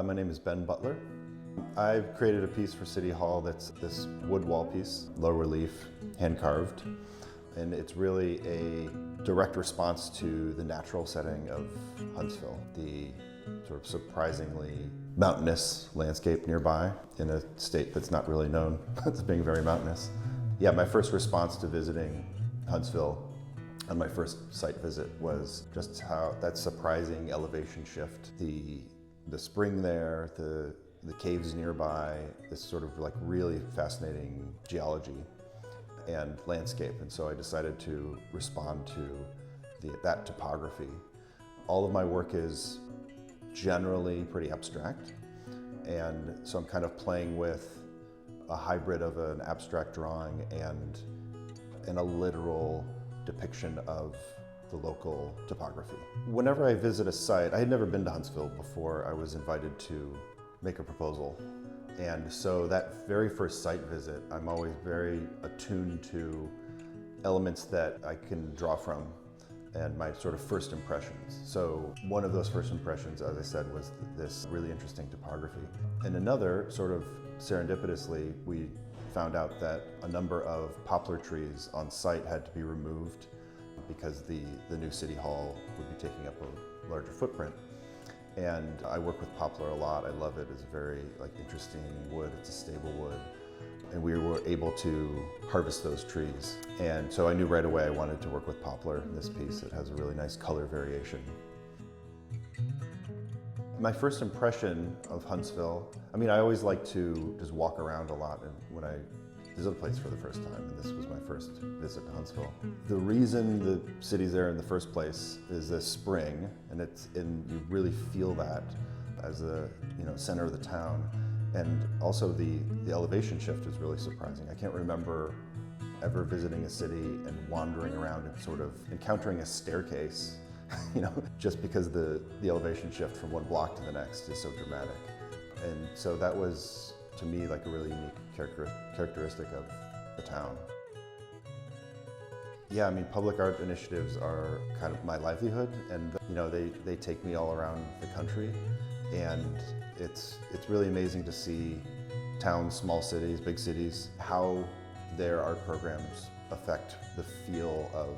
My name is Ben Butler. I've created a piece for City Hall that's this wood wall piece, low relief, hand carved. And it's really a direct response to the natural setting of Huntsville, the sort of surprisingly mountainous landscape nearby in a state that's not really known as being very mountainous. Yeah, my first response to visiting Huntsville on my first site visit was just how that surprising elevation shift, the spring there, the caves nearby, this sort of like really fascinating geology and landscape. And so I decided to respond to that topography. All of my work is generally pretty abstract. And so I'm kind of playing with a hybrid of an abstract drawing and a literal depiction of the local topography. Whenever I visit a site, I had never been to Huntsville before I was invited to make a proposal. And so that very first site visit, I'm always very attuned to elements that I can draw from and my sort of first impressions. So one of those first impressions, as I said, was this really interesting topography. And another, sort of serendipitously, we found out that a number of poplar trees on site had to be removed because the new City Hall would be taking up a larger footprint. And I work with poplar a lot. I love it. It's a very interesting wood. It's a stable wood. And we were able to harvest those trees. And so I knew right away I wanted to work with poplar in this piece. It has a really nice color variation. My first impression of Huntsville, I always like to just walk around a lot, and when I visit a place for the first time, and this was my first visit to Huntsville. The reason the city's there in the first place is the spring, and you really feel that as the center of the town. And also the elevation shift is really surprising. I can't remember ever visiting a city and wandering around and sort of encountering a staircase, just because the elevation shift from one block to the next is so dramatic. And so that was, to me, like a really unique characteristic of the town. Yeah, public art initiatives are kind of my livelihood, and they take me all around the country, and it's really amazing to see towns, small cities, big cities, how their art programs affect the feel of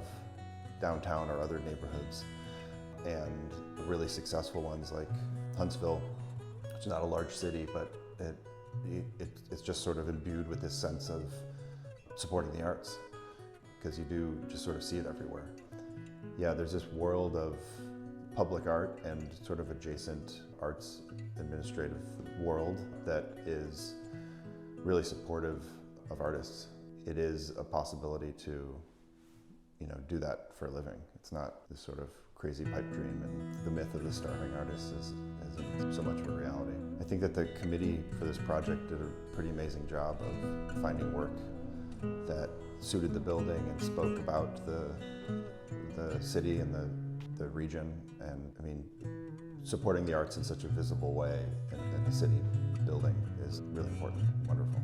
downtown or other neighborhoods. And the really successful ones like Huntsville, it's not a large city, but it's just sort of imbued with this sense of supporting the arts, because you do just sort of see it everywhere. Yeah, there's this world of public art and sort of adjacent arts administrative world that is really supportive of artists. It is a possibility to do that for a living. It's not this sort of crazy pipe dream, and the myth of the starving artist isn't so much of a reality. I think that the committee for this project did a pretty amazing job of finding work that suited the building and spoke about the city and the region, and supporting the arts in such a visible way in a city building is really important and wonderful.